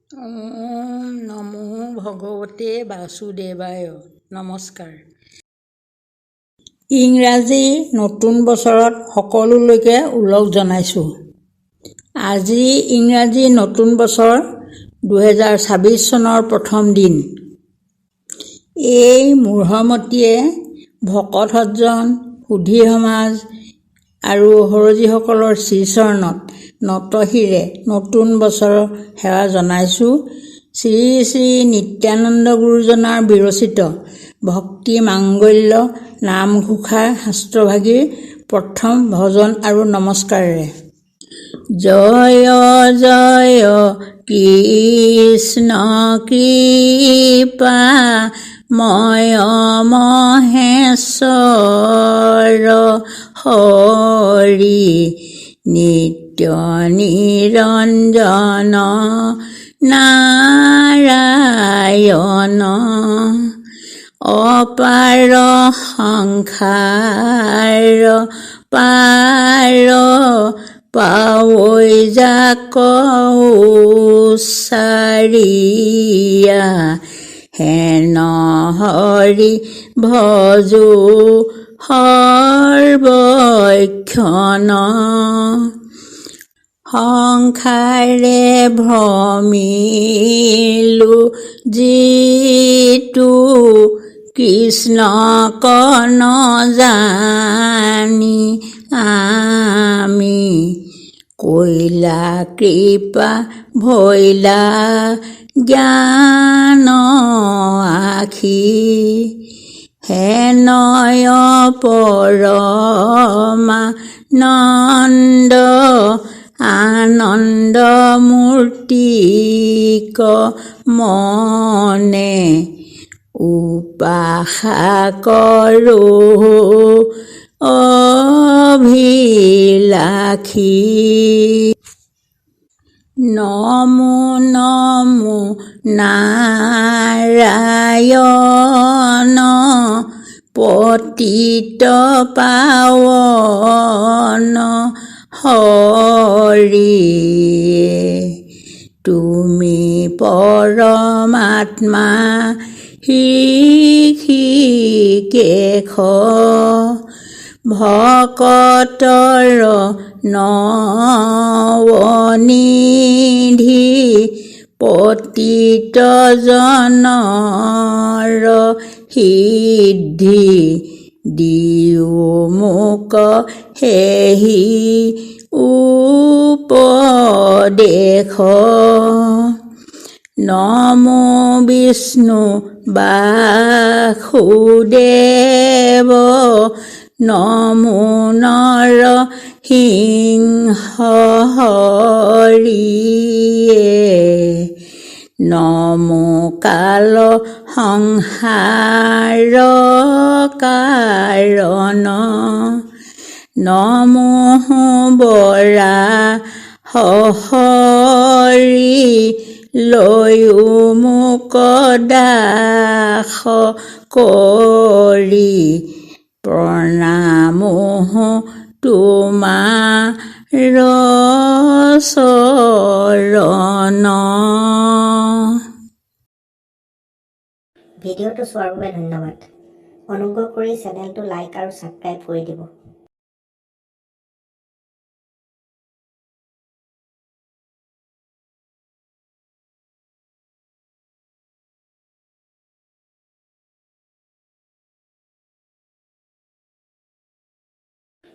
ওম নমো ভগৱতে বাসুদেৱায়। নমস্কাৰ। ইংৰাজী নতুন বছৰত সকলোলৈকে ওলগ জনাইছোঁ। আজি ইংৰাজী নতুন বছৰ 2026 চনৰ প্ৰথম দিন। এই মূঢ়মতীয়ে ভকত সজ্জন, সুধী সমাজ আৰু সৰজীসকলৰ শ্ৰীচৰণত নতশিৰে নতুন বছৰৰ সেৱা জনাইছোঁ। শ্ৰী শ্ৰী নিত্যানন্দ গুৰুজনাৰ বিৰচিত ভক্তি মাংগল্য নামঘোষা শাস্ত্ৰভাগীৰ প্ৰথম ভজন আৰু নমস্কাৰেৰে। জয় জয় কৃষ্ণ কৃপা ময় মহেশ্বৰ হৰি নিত্য নিৰঞ্জন নাৰায়ণ অপাৰ সংসাৰ পাৰ পাৱৈ যাক উচ্চাৰিয়া হেন হৰি ভজো সৰ্বক্ষণ সংসাৰে ভ্ৰমিলো যিটো কৃষ্ণক নজানি আমি কৈলা কৃপা ভৈলা জ্ঞান আখি হেনয় পৰমানন্দ আনন্দ মূৰ্তিক মনে উপাসা কৰোঁ অভিলাষী। নমো নমো নাৰায়ণ পতিত পাৱন হৰি তুমি পৰমাত্মা হৃষিকেশ ভকতৰ নৱনিধি পতিত জনৰ সিদ্ধি দিও মোক হেহি উপদেশ। নমো বিষ্ণু বাসুদেৱ নমো নৰ সিংহ হৰিয়ে নমো কাল সংসাৰ কাৰণ নমো বৰাহ হৰি লৈও মোক দাস কৰি প্ৰণামো তোমাৰ চৰণ। ভিডিঅ'টো চোৱাৰ বাবে ধন্যবাদ। অনুগ্ৰহ কৰি চেনেলটো লাইক আৰু ছাবস্ক্ৰাইব কৰি দিব।